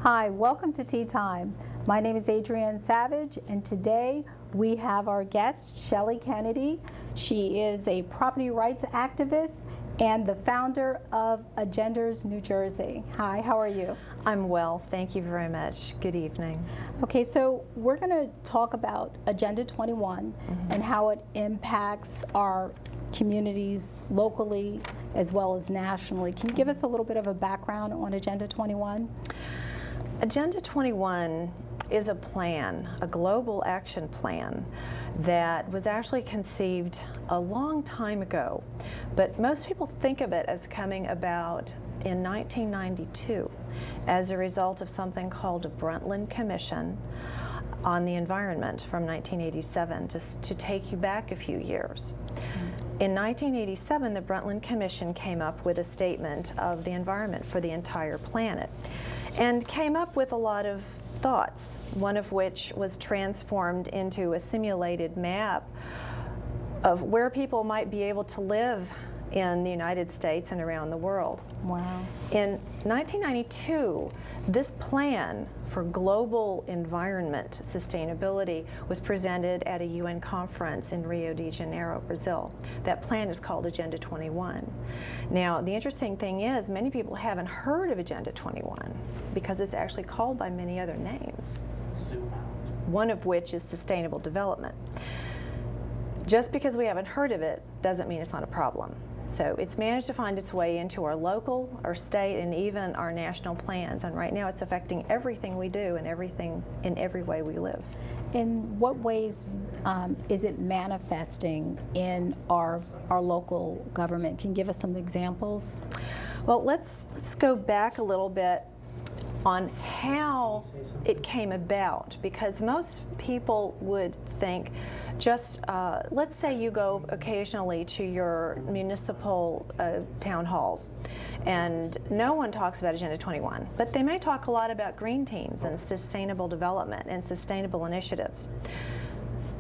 Hi, welcome to Tea Time. My name is Adrienne Savage, and today we have our guest, Shelly Kennedy. She is a property rights activist and the founder of Agenders New Jersey. Hi, how are you? I'm well, thank you very much. Good evening. Okay, so we're going to talk about Agenda 21 and how it impacts our communities locally as well as nationally. Can you give us a little bit of a background on Agenda 21? Agenda 21 is a plan, a global action plan that was actually conceived a long time ago, but most people think of it as coming about in 1992 as a result of something called a Brundtland Commission on the Environment from 1987, just to take you back a few years. In 1987, the Brundtland Commission came up with a statement of the environment for the entire planet and came up with a lot of thoughts, one of which was transformed into a simulated map of where people might be able to live in the United States and around the world. Wow. In 1992, this plan for global environment sustainability was presented at a UN conference in Rio de Janeiro, Brazil. That plan is called Agenda 21. Now, the interesting thing is many people haven't heard of Agenda 21 because it's actually called by many other names, one of which is sustainable development. Just because we haven't heard of it doesn't mean it's not a problem. So it's managed to find its way into our local, our state, and even our national plans. And right now it's affecting everything we do and everything in every way we live. In what ways is it manifesting in our local government? Can you give us some examples? Well, let's go back a little bit on how it came about, because most people would think just, let's say you go occasionally to your municipal town halls, and no one talks about Agenda 21, but they may talk a lot about green teams and sustainable development and sustainable initiatives.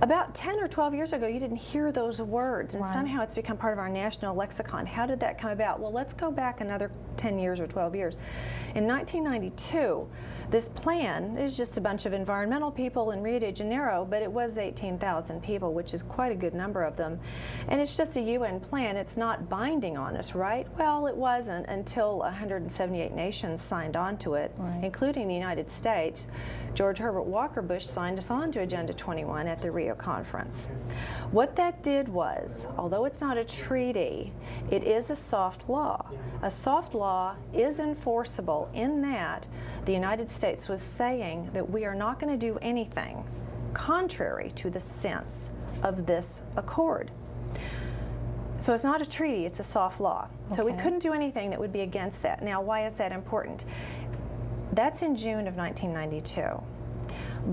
About 10 or 12 years ago, you didn't hear those words, and somehow it's become part of our national lexicon. How did that come about? Well, let's go back another 10 years or 12 years. In 1992, this plan is just a bunch of environmental people in Rio de Janeiro, but it was 18,000 people, which is quite a good number of them. And it's just a UN plan. It's not binding on us, right? Well, it wasn't until 178 nations signed on to it, including the United States. George Herbert Walker Bush signed us on to Agenda 21 at the Rio conference. What that did was, although it's not a treaty, it is a soft law. A soft law is enforceable in that the United States was saying that we are not going to do anything contrary to the sense of this accord. So it's not a treaty, it's a soft law. So we couldn't do anything that would be against that. Now, why is that important? That's in June of 1992.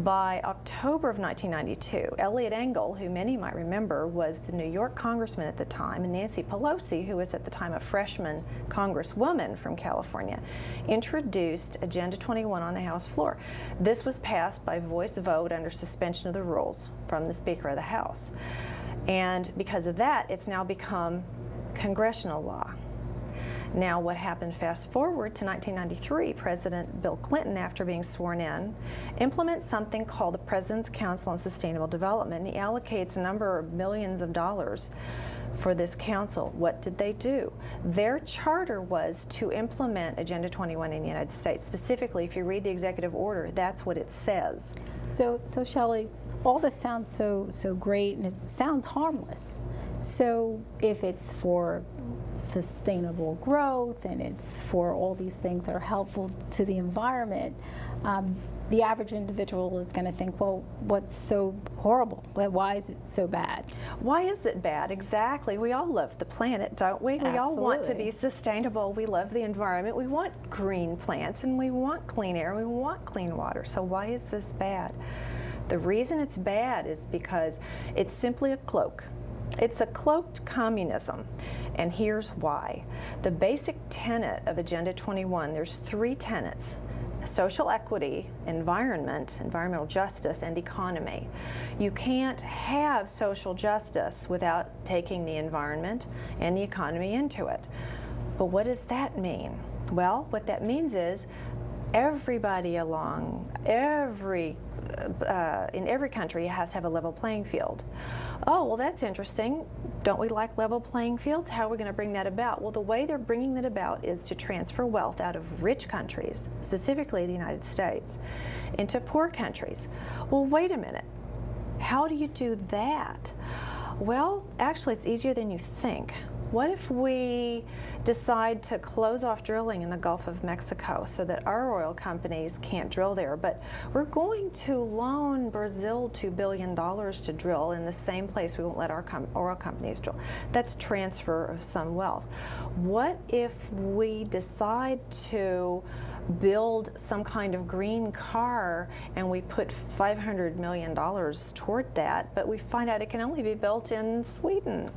By October of 1992, Eliot Engel, who many might remember was the New York congressman at the time, and Nancy Pelosi, who was at the time a freshman congresswoman from California, introduced Agenda 21 on the House floor. This was passed by voice vote under suspension of the rules from the Speaker of the House. And because of that, it's now become congressional law. Now, what happened fast forward to 1993, President Bill Clinton, after being sworn in, implements something called the President's Council on Sustainable Development, and he allocates a number of millions of dollars for this council. What did they do? Their charter was to implement Agenda 21 in the United States. Specifically, if you read the executive order, that's what it says. So Shelly, all this sounds so great, and it sounds harmless. So if it's for sustainable growth and it's for all these things that are helpful to the environment, the average individual is going to think, well, what's so horrible? Why is it so bad? Why is it bad? Exactly. We all love the planet, don't we? Absolutely. We all want to be sustainable. We love the environment. We want green plants, and we want clean air, and we want clean water. So why is this bad? The reason it's bad is because it's simply a cloak. It's a cloaked communism, and here's why. The basic tenet of Agenda 21, there's three tenets: social equity, environment, environmental justice, and economy. You can't have social justice without taking the environment and the economy into it. But what does that mean? Well, what that means is everybody in every country has to have a level playing field. Oh, well, that's interesting. Don't we like level playing fields? How are we going to bring that about? Well, the way they're bringing that about is to transfer wealth out of rich countries, specifically the United States, into poor countries. Well, wait a minute. How do you do that? Well, actually, it's easier than you think. What if we decide to close off drilling in the Gulf of Mexico so that our oil companies can't drill there, but we're going to loan Brazil $2 billion to drill in the same place we won't let our oil companies drill? That's transfer of some wealth. What if we decide to build some kind of green car and we put $500 million toward that, but we find out it can only be built in Sweden?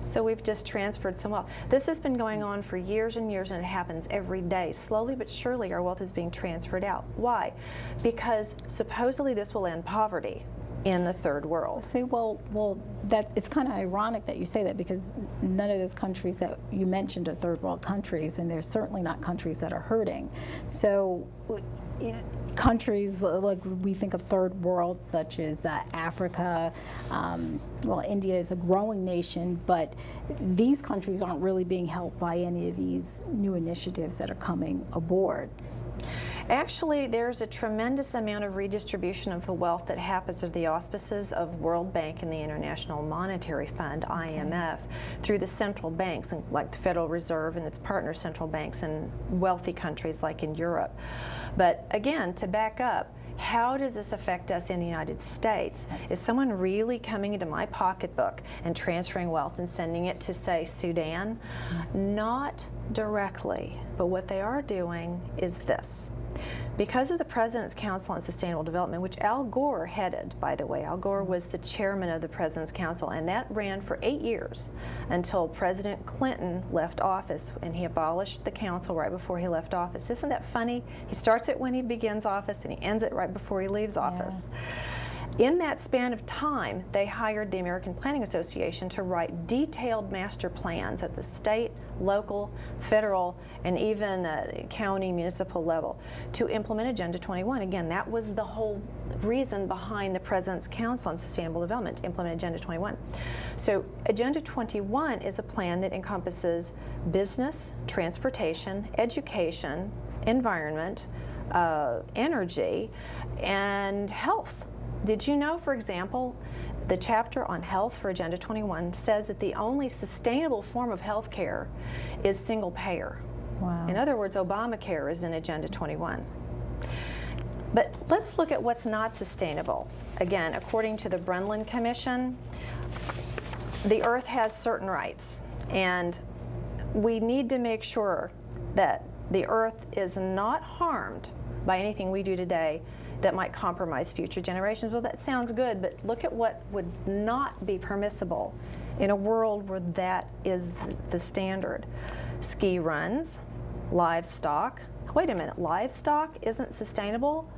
So we've just transferred some wealth. This has been going on for years and years, and it happens every day. Slowly but surely our wealth is being transferred out. Why? Because supposedly this will end poverty in the third world. See, well, that it's kind of ironic that you say that, because none of those countries that you mentioned are third world countries, and they're certainly not countries that are hurting. So countries like we think of third world, such as Africa, well, India is a growing nation, but these countries aren't really being helped by any of these new initiatives that are coming aboard. Actually, there's a tremendous amount of redistribution of the wealth that happens under the auspices of World Bank and the International Monetary Fund, IMF, through the central banks, like the Federal Reserve and its partner central banks in wealthy countries like in Europe. But again, to back up, how does this affect us in the United States? Is someone really coming into my pocketbook and transferring wealth and sending it to, say, Sudan? Not directly, but what they are doing is this. Because of the President's Council on Sustainable Development, which Al Gore headed, by the way, Al Gore was the chairman of the President's Council, and that ran for 8 years until President Clinton left office, and he abolished the council right before he left office. Isn't that funny? He starts it when he begins office, and he ends it right before he leaves office. In that span of time, they hired the American Planning Association to write detailed master plans at the state, local, federal, and even county, municipal level to implement Agenda 21. Again, that was the whole reason behind the President's Council on Sustainable Development, to implement Agenda 21. So Agenda 21 is a plan that encompasses business, transportation, education, environment, energy, and health. Did you know, for example, the chapter on health for Agenda 21 says that the only sustainable form of health care is single payer. Wow. In other words, Obamacare is in Agenda 21. But let's look at what's not sustainable. Again, according to the Brundtland Commission, the Earth has certain rights, and we need to make sure that the Earth is not harmed by anything we do today that might compromise future generations. Well, that sounds good, but look at what would not be permissible in a world where that is the standard. Ski runs, livestock. Wait a minute, livestock isn't sustainable?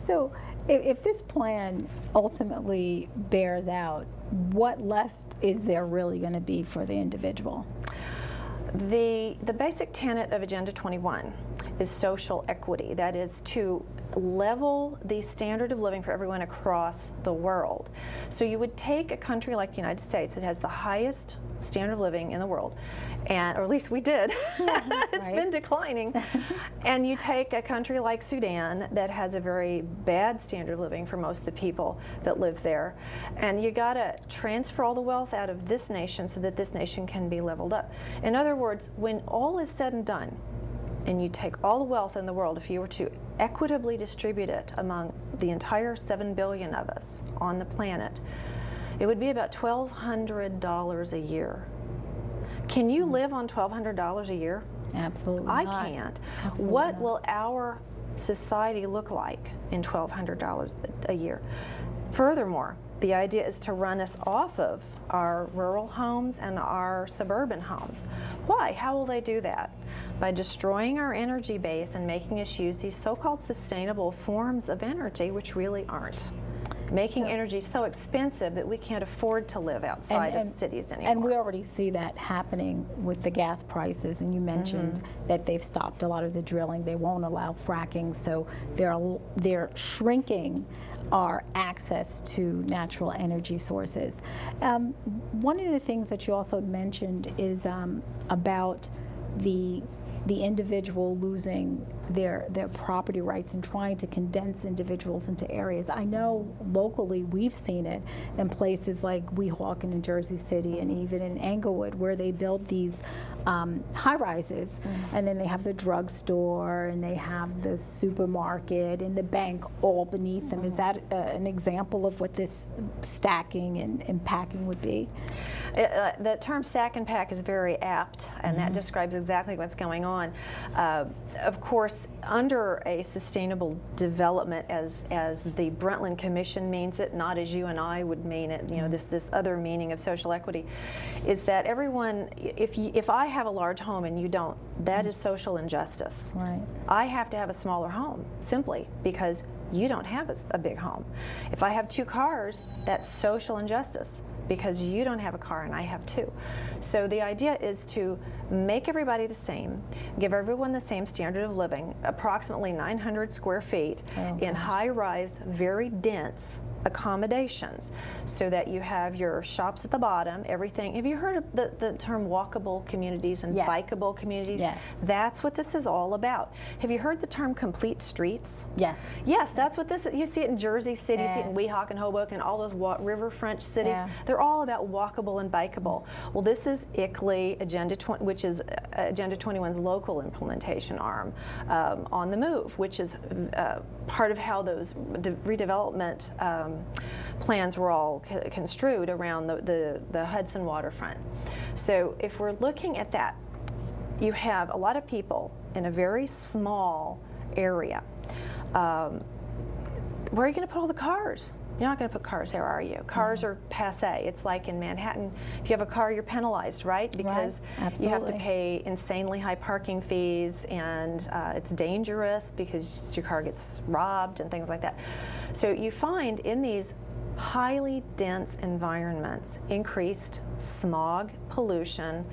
So if this plan ultimately bears out, what left is there really going to be for the individual? The basic tenet of Agenda 21 is social equity. That is to level the standard of living for everyone across the world. So you would take a country like the United States that has the highest standard of living in the world, and or at least we did. It's been declining. And you take a country like Sudan that has a very bad standard of living for most of the people that live there, and you got to transfer all the wealth out of this nation so that this nation can be leveled up. In other words, when all is said and done, and you take all the wealth in the world, if you were to equitably distribute it among the entire 7 billion of us on the planet, it would be about $1,200 a year. Can you live on $1,200 a year? Absolutely I not. can't. Absolutely What not. will our society look like in $1,200 a year? Furthermore, the idea is to run us off of our rural homes and our suburban homes. Why? How will they do that? By destroying our energy base and making us use these so-called sustainable forms of energy, which really aren't. making So- energy so expensive that we can't afford to live outside of cities anymore. And we already see that happening with the gas prices, and you mentioned that they've stopped a lot of the drilling. They won't allow fracking, so they're shrinking our access to natural energy sources. One of the things that you also mentioned is about the individual losing their property rights and trying to condense individuals into areas. I know locally we've seen it in places like Weehawken in Jersey City and even in Englewood, where they build these high-rises, and then they have the drugstore and they have the supermarket and the bank all beneath them. Is that an example of what this stacking and packing would be? The term stack and pack is very apt, and that describes exactly what's going on. Of course, under a sustainable development, as the Brundtland Commission means it, not as you and I would mean it, you know, this other meaning of social equity, is that everyone, if I have a large home and you don't, that is social injustice. Right. I have to have a smaller home, simply because you don't have a big home. If I have 2 cars, that's social injustice, because you don't have a car and I have 2. So the idea is to make everybody the same, give everyone the same standard of living, approximately 900 square feet in high-rise, very dense accommodations, so that you have your shops at the bottom, everything. Have you heard of the term walkable communities and bikeable communities? Yes. That's what this is all about. Have you heard the term complete streets? Yes. Yes, that's what this is. You see it in Jersey City, you see it in Weehawken, Hoboken, all those riverfront cities. They're all about walkable and bikeable. Well, this is ICLEI, Agenda 20, which is Agenda 21's local implementation arm, on the move, which is part of how those redevelopment plans were all construed around the Hudson waterfront. So if we're looking at that, you have a lot of people in a very small area. Where are you going to put all the cars? You're not going to put cars there, are you? Cars are passé. It's like in Manhattan, if you have a car, you're penalized, right? Because you have to pay insanely high parking fees, and it's dangerous because your car gets robbed and things like that. So you find in these highly dense environments increased smog, pollution,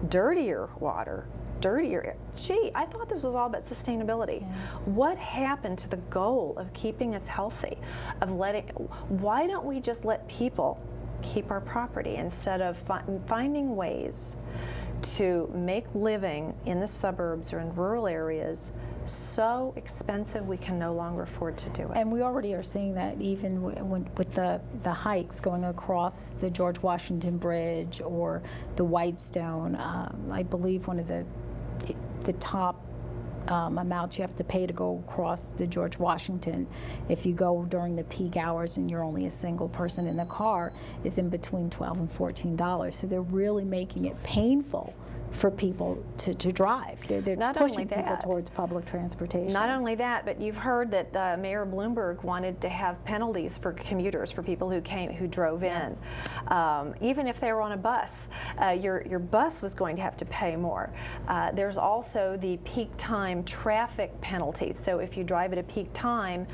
dirtier water, dirtier air. Gee, I thought this was all about sustainability. What happened to the goal of keeping us healthy, of why don't we just let people keep our property instead of finding ways to make living in the suburbs or in rural areas so expensive we can no longer afford to do it? And we already are seeing that even with the hikes going across the George Washington Bridge or the Whitestone. I believe one of the top amounts you have to pay to go across the George Washington, if you go during the peak hours and you're only a single person in the car, is in between $12 and $14. So they're really making it painful for people to drive. They're Not pushing only people that. towards public transportation. Not only that, but you've heard that Mayor Bloomberg wanted to have penalties for commuters, for people who drove in. Even if they were on a bus, your bus was going to have to pay more. There's also the peak time traffic penalties. So if you drive at a peak time,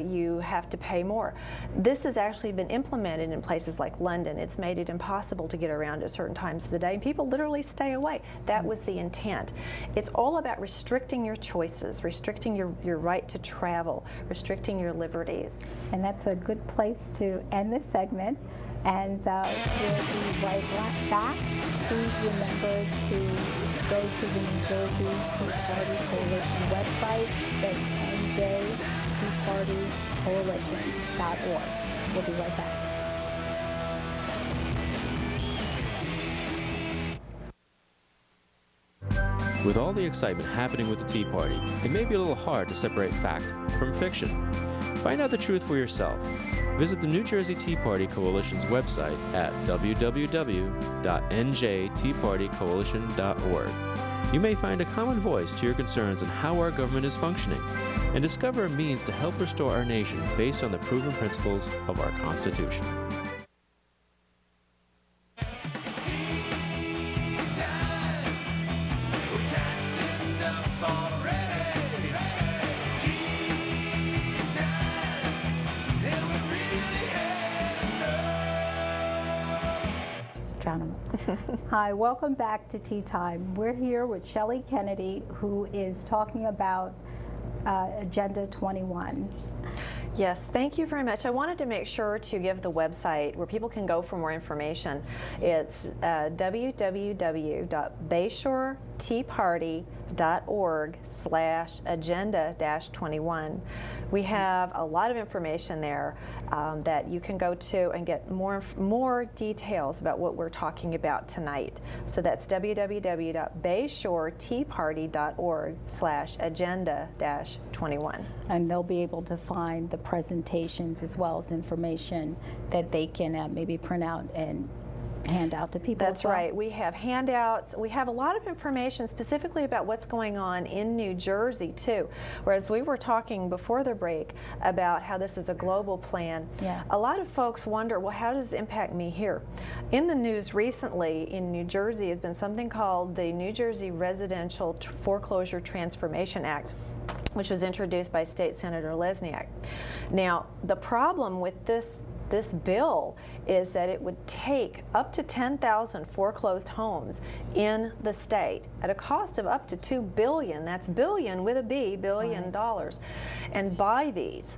you have to pay more. This has actually been implemented in places like London. It's made it impossible to get around at certain times of the day. People literally stay away. That was the intent. It's all about restricting your choices, restricting your right to travel, restricting your liberties. And that's a good place to end this segment. And we'll be right back. Please remember to go to the New Jersey Tea Party Coalition website. That's njteapartycoalition.org. We'll be right back. With all the excitement happening with the Tea Party, it may be a little hard to separate fact from fiction. Find out the truth for yourself. Visit the New Jersey Tea Party Coalition's website at www.njteapartycoalition.org. You may find a common voice to your concerns on how our government is functioning, and discover a means to help restore our nation based on the proven principles of our Constitution. Hi, welcome back to Tea Time. We're here with Shelly Kennedy, who is talking about Agenda 21. Yes, thank you very much. I wanted to make sure to give the website where people can go for more information. It's www.bayshore.org/agenda-21. We have a lot of information there that you can go to and get more details about what we're talking about tonight. So that's www.bayshore.org/agenda-21. And they'll be able to find the presentations as well as information that they can maybe print out and hand out to people. That's as well. right. We have handouts. We have a lot of information specifically about what's going on in New Jersey too. Whereas we were talking before the break about how this is a global plan. Yes. A lot of folks wonder, well, how does it impact me here? In the news recently in New Jersey has been something called the New Jersey Residential Foreclosure Transformation Act, which was introduced by State Senator Lesniak. Now, the problem with this bill is that it would take up to 10,000 foreclosed homes in the state at a cost of up to $2 billion, that's billion with a B, billion dollars, and buy these,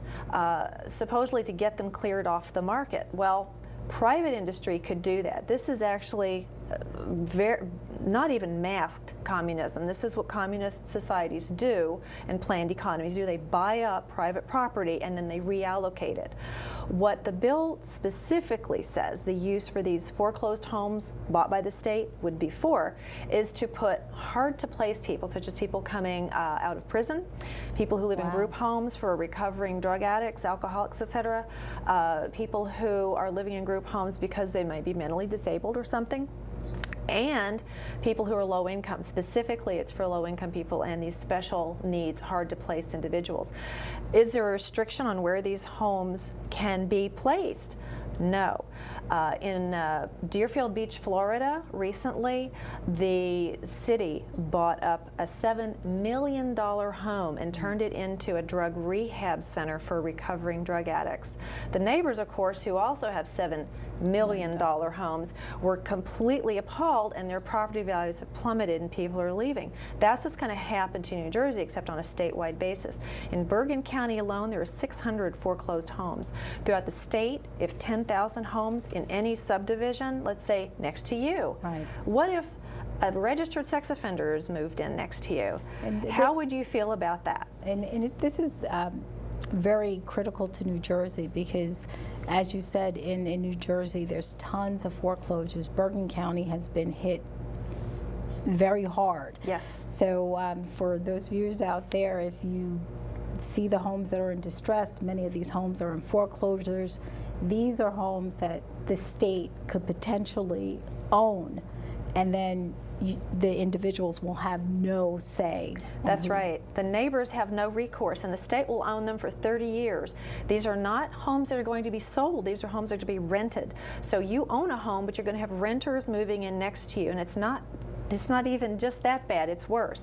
supposedly to get them cleared off the market. Well, private industry could do that. This is actually not even masked communism. This is what communist societies do and planned economies do. They buy up private property and then they reallocate it. What the bill specifically says the use for these foreclosed homes bought by the state would be for is to put hard-to-place people, such as people coming out of prison, people who live in group homes for recovering drug addicts, alcoholics, etc., people who are living in group homes because they might be mentally disabled or something, and people who are low income. Specifically, it's for low income people and these special needs, hard to place individuals. Is there a restriction on where these homes can be placed? No. In Deerfield Beach, Florida, recently, the city bought up a $7 million home and turned it into a drug rehab center for recovering drug addicts. The neighbors, of course, who also have $7 million homes, were completely appalled, and their property values have plummeted and people are leaving. That's what's going to happen to New Jersey, except on a statewide basis. In Bergen County alone, there are 600 foreclosed homes. Throughout the state, if 10,000 homes in any subdivision, let's say next to you, what if a registered sex offender is moved in next to you? How would you feel about that? And this is very critical to New Jersey because, as you said, in New Jersey, there's tons of foreclosures. Bergen County has been hit very hard. Yes. So for those viewers out there, if you see the homes that are in distress, many of these homes are in foreclosures. These are homes that the state could potentially own, and then the individuals will have no say. That's right. The neighbors have no recourse, and the state will own them for 30 years. These are not homes that are going to be sold. These are homes that are to be rented. So you own a home, but you're going to have renters moving in next to you, and it's not even just that bad, it's worse.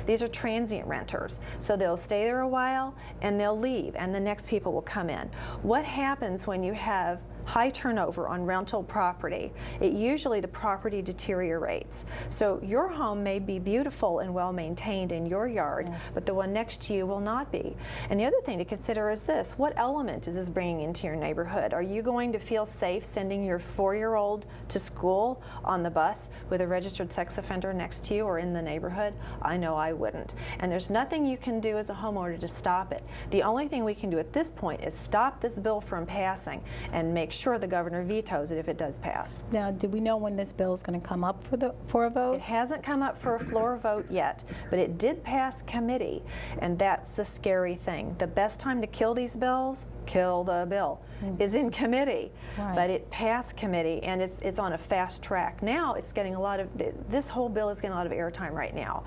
These are transient renters. So they'll stay there a while and they'll leave, and the next people will come in. What happens when you have high turnover on rental property? Usually the property deteriorates. So your home may be beautiful and well maintained in your yard, but the one next to you will not be. And the other thing to consider is this: what element is this bringing into your neighborhood? Are you going to feel safe sending your 4-year-old to school on the bus with a registered sex offender next to you or in the neighborhood? I know I wouldn't. And there's nothing you can do as a homeowner to stop it. The only thing we can do at this point is stop this bill from passing and make sure the governor vetoes it if it does pass. Now, do we know when this bill is going to come up for a vote? It hasn't come up for a floor vote yet, but it did pass committee, and that's the scary thing. The best time to kill these bills, kill the bill, is in committee. Right. But it passed committee, and it's on a fast track. Now it's getting a lot of, this whole bill is getting a lot of airtime right now.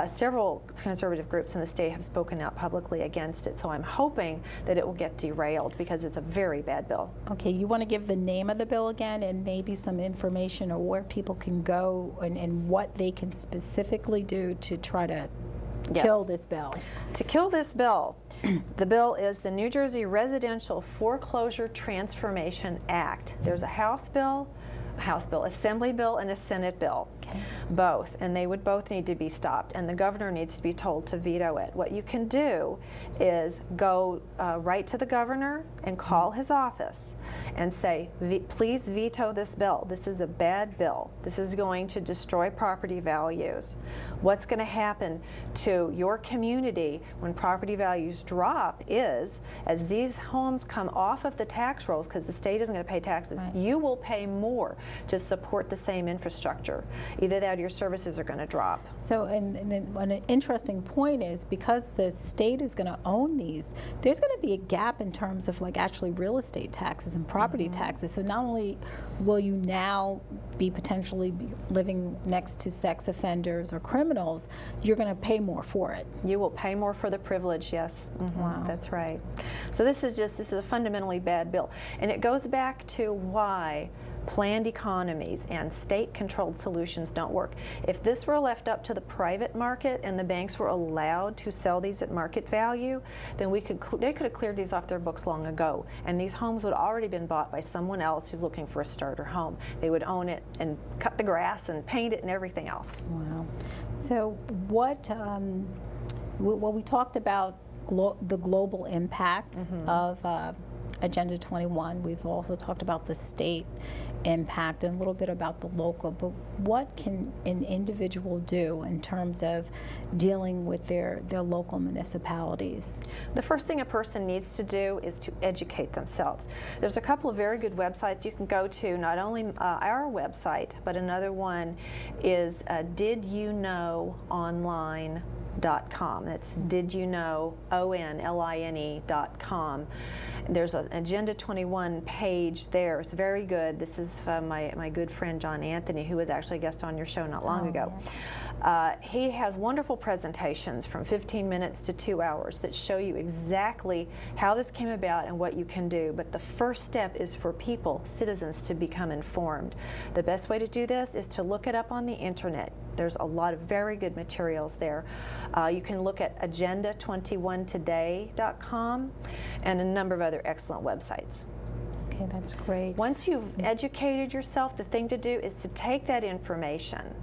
Several conservative groups in the state have spoken out publicly against it, so I'm hoping that it will get derailed because it's a very bad bill. Okay, you want to give the name of the bill again and maybe some information on where people can go and what they can specifically do to try to kill this bill? To kill this bill, the bill is the New Jersey Residential Foreclosure Transformation Act. There's a House bill, House bill, Assembly bill and a Senate bill, both, and they would both need to be stopped, and the governor needs to be told to veto it. What you can do is go right to the governor and call his office and say, please veto this bill. This is a bad bill. This is going to destroy property values. What's going to happen to your community when property values drop is, as these homes come off of the tax rolls, because the state isn't going to pay taxes, Right. you will pay more to support the same infrastructure. Either that or your services are going to drop. So, and then an interesting point is, because the state is going to own these, there's going to be a gap in terms of like actually real estate taxes and property taxes. So not only will you now be potentially living next to sex offenders or criminals, you're going to pay more for it. You will pay more for the privilege, yes. Wow. That's right. So this is a fundamentally bad bill. And it goes back to why planned economies and state-controlled solutions don't work. If this were left up to the private market and the banks were allowed to sell these at market value, then they could have cleared these off their books long ago, and these homes would have already been bought by someone else who's looking for a starter home. They would own it and cut the grass and paint it and everything else. Wow. So what, well, we talked about the global impact of Agenda 21. We've also talked about the state impact and a little bit about the local, but what can an individual do in terms of dealing with their local municipalities? The first thing a person needs to do is to educate themselves. There's a couple of very good websites you can go to, not only our website, but another one is didyouknowonline.com. That's didyouknowonline.com. There's an Agenda 21 page there. It's very good. This is my good friend John Anthony, who was actually a guest on your show not long ago. He has wonderful presentations from 15 minutes to 2 hours that show you exactly how this came about and what you can do. But the first step is for people, citizens, to become informed. The best way to do this is to look it up on the internet. There's a lot of very good materials there. You can look at agenda21today.com and a number of other excellent websites. Okay, that's great. Once you've educated yourself, the thing to do is to take that information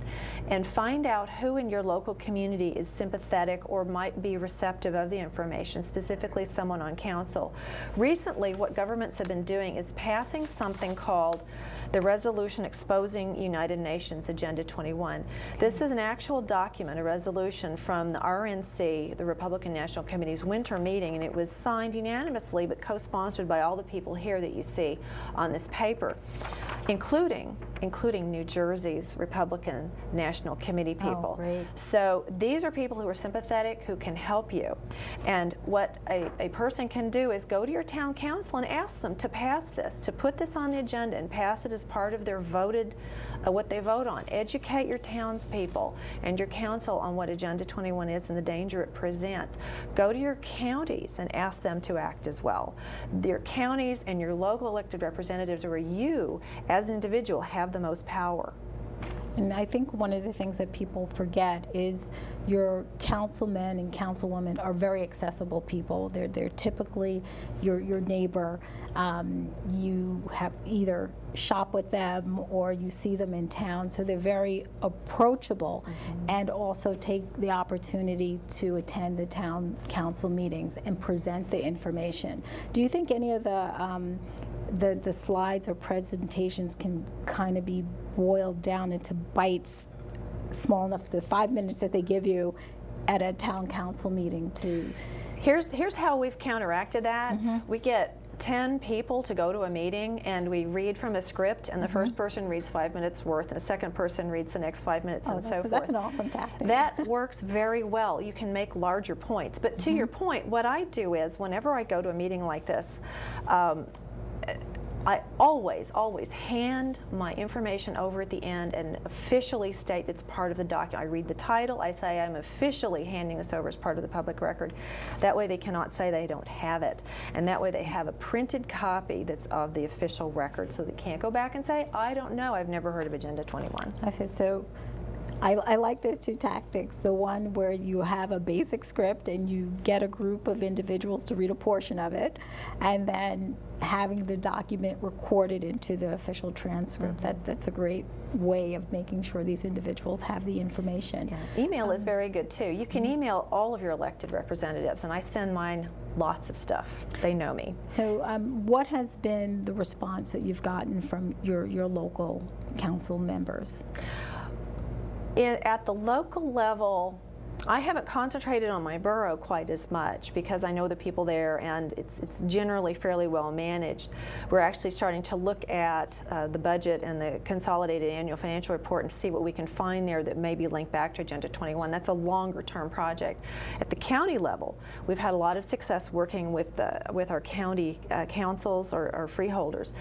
and find out who in your local community is sympathetic or might be receptive of the information, specifically someone on council. Recently, what governments have been doing is passing something called the Resolution Exposing United Nations Agenda 21. This is an actual document, a resolution from the RNC, the Republican National Committee's winter meeting, and it was signed unanimously but co-sponsored by all the people here that you see on this paper, including New Jersey's Republican National Committee people. Oh, great. So these are people who are sympathetic, who can help you. And what a person can do is go to your town council and ask them to pass this, to put this on the agenda and pass it as part of their voted, what they vote on. Educate your townspeople and your council on what Agenda 21 is and the danger it presents. Go to your counties and ask them to act as well. Your counties and your local elected representatives, where you, as an individual, have the most power. And I think one of the things that people forget is your councilmen and councilwomen are very accessible people. They're typically your neighbor. You have either shop with them or you see them in town, so they're very approachable, and also take the opportunity to attend the town council meetings and present the information. Do you think any of the slides or presentations can kind of be boiled down into bites small enough, the 5 minutes that they give you at a town council meeting to... Here's how we've counteracted that. We get 10 people to go to a meeting and we read from a script, and the first person reads 5 minutes worth and the second person reads the next 5 minutes, and so forth. That's an awesome tactic. That works very well. You can make larger points. But to your point, what I do is whenever I go to a meeting like this, I always hand my information over at the end and officially state it's part of the document. I read the title, I say I'm officially handing this over as part of the public record. That way they cannot say they don't have it. And that way they have a printed copy that's of the official record, so they can't go back and say, I don't know, I've never heard of Agenda 21. I said, so I like those two tactics. The one where you have a basic script and you get a group of individuals to read a portion of it, and then having the document recorded into the official transcript. That's a great way of making sure these individuals have the information. Yeah. Email is very good too. You can email all of your elected representatives, and I send mine lots of stuff. They know me. So what has been the response that you've gotten from your local council members? At the local level, I haven't concentrated on my borough quite as much because I know the people there, and it's generally fairly well managed. We're actually starting to look at the budget and the consolidated annual financial report and see what we can find there that may be linked back to Agenda 21. That's a longer term project. At the county level, we've had a lot of success working with our county councils or freeholders.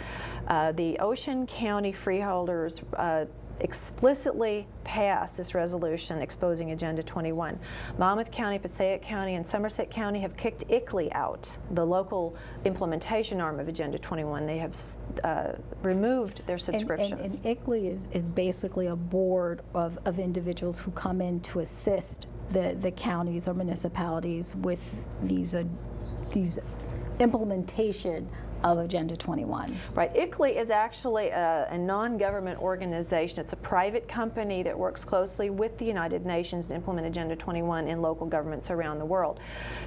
The Ocean County freeholders explicitly passed this resolution exposing Agenda 21. Monmouth County, Passaic County, and Somerset County have kicked ICLEI out, the local implementation arm of Agenda 21. They have removed their subscriptions. And ICLEI is basically a board of individuals who come in to assist the counties or municipalities with these implementation of Agenda 21. Right. ICLEI is actually a non-government organization. It's a private company that works closely with the United Nations to implement Agenda 21 in local governments around the world.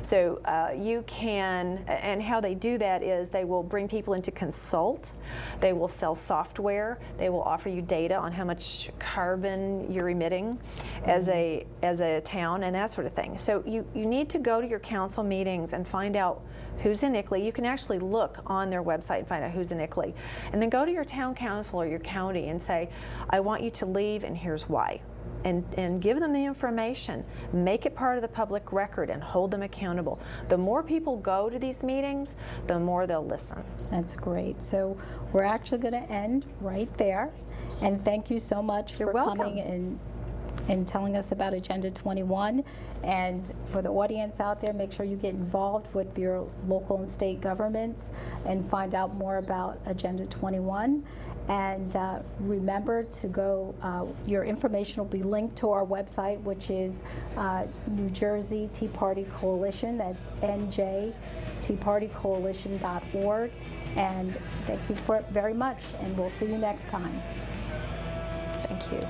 So you can, and how they do that is they will bring people in to consult, they will sell software, they will offer you data on how much carbon you're emitting as a town and that sort of thing. So you need to go to your council meetings and find out who's in ICLEI. You can actually look on their website and find out who's in ICLEI. And then go to your town council or your county and say, I want you to leave and here's why. And give them the information. Make it part of the public record and hold them accountable. The more people go to these meetings, the more they'll listen. That's great. So we're actually going to end right there. And thank you so much for coming and telling us about Agenda 21. And for the audience out there, make sure you get involved with your local and state governments and find out more about Agenda 21. And remember to go, your information will be linked to our website, which is New Jersey Tea Party Coalition. That's njteapartycoalition.org. And thank you very much, and we'll see you next time. Thank you.